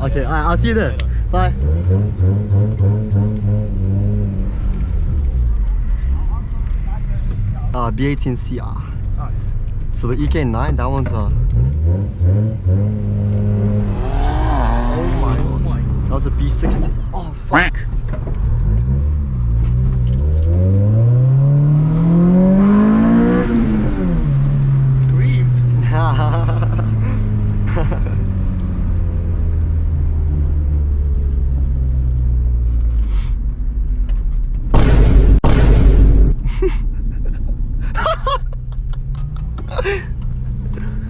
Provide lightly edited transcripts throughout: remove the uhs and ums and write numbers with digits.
Okay, I'll see you there. Bye. B18CR. So the EK9, that one's oh my god. That was a B60. Oh fuck. Screams.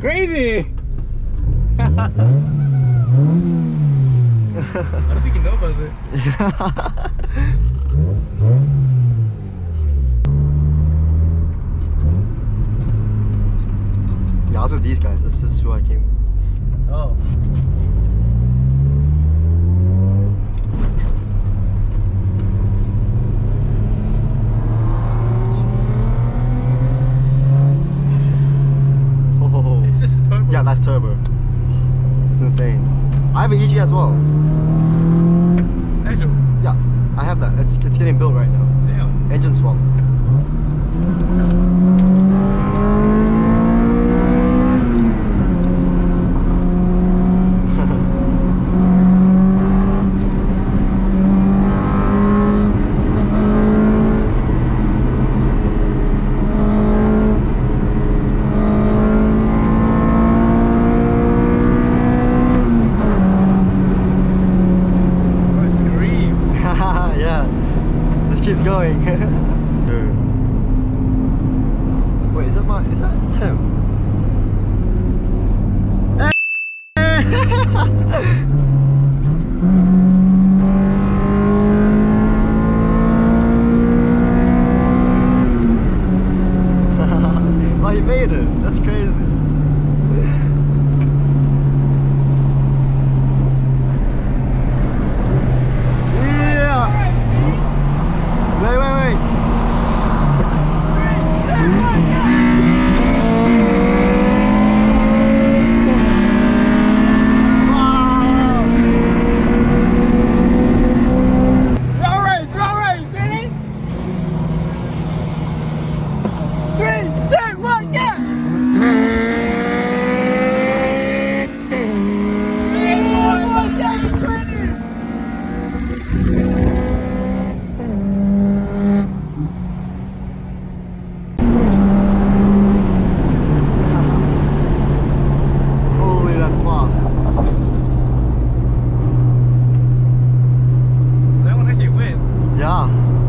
Crazy! I don't think you know about it. Yeah, also these guys. This is who I came. Oh. Yeah, that's turbo. It's insane. I have an EG as well. Actually? Yeah, I have that. It's getting built right now. Damn. Engine swap. Keeps going. Wait, is that Tim? Oh, he made it. That's crazy.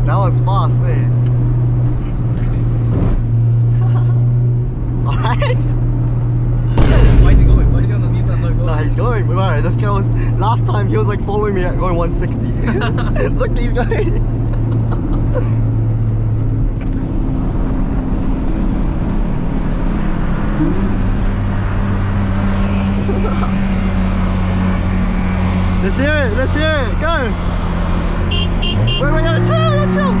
That one's fast, eh? Alright? Why is he going? Why is he on the Nissan not going? Nah, he's going. Alright, this guy was... Last time he was like following me at going 160. Look, he's going. Let's hear it, let's hear it, go! Wait, chill!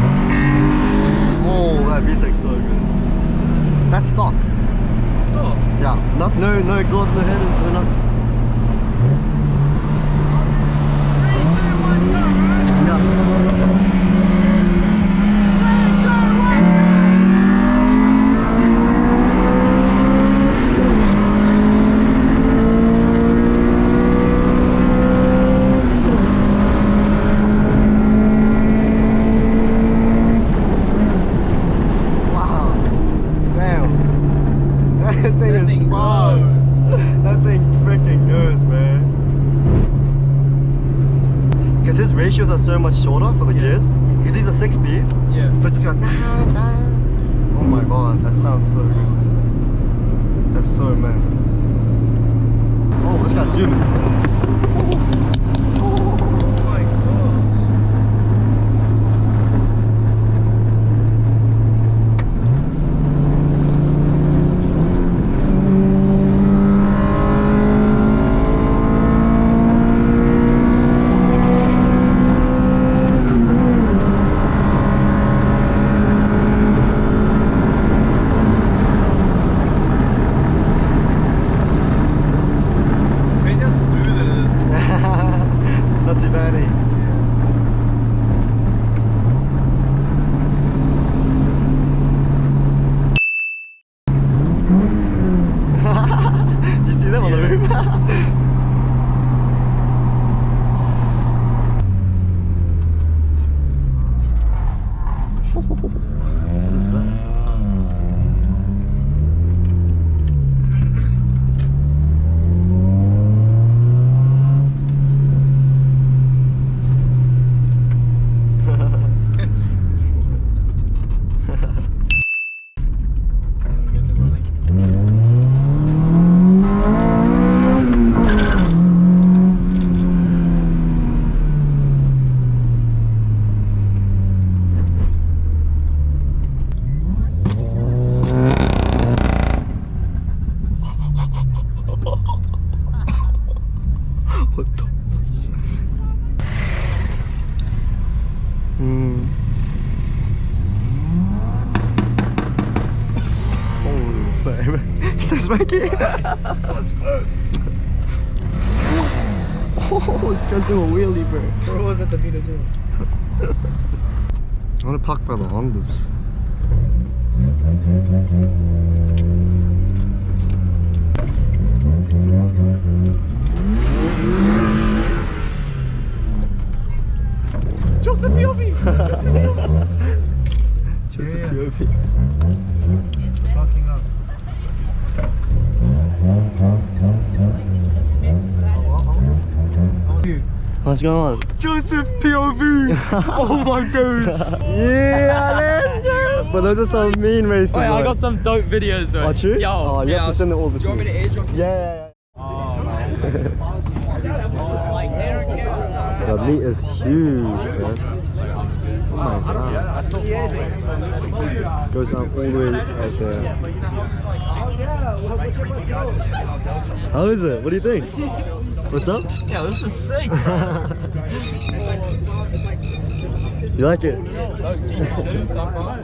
Oh, that VTEC's so good. That's stock. Stock? Yeah, no exhaust, no headers, no nothing. 3, 2, 1, go! Yeah. Ratios are so much shorter for the gears because these are 6-speed. Yeah. So it just got oh my god, that sounds so good. That's so immense. Oh, this guy's zooming. Spanky! Oh, this guy's doing a wheelie, bro. Bro was at the meet as well. I want to park by the Hondas. Joseph POV! Joseph POV. Fucking up. What's going on? Joseph POV! Oh my god! Yeah, let's go! But those are some mean races. Wait, I got some dope videos. Right? Oh, true? Yo, oh, you have to send it all the do you want me to airdrop? Yeah. Oh, The meat is huge, man. Oh my god. Goes up all the way right there. How is it? What do you think? What's up? yeah, this is sick. You like it? Yes, no, DC2 so far.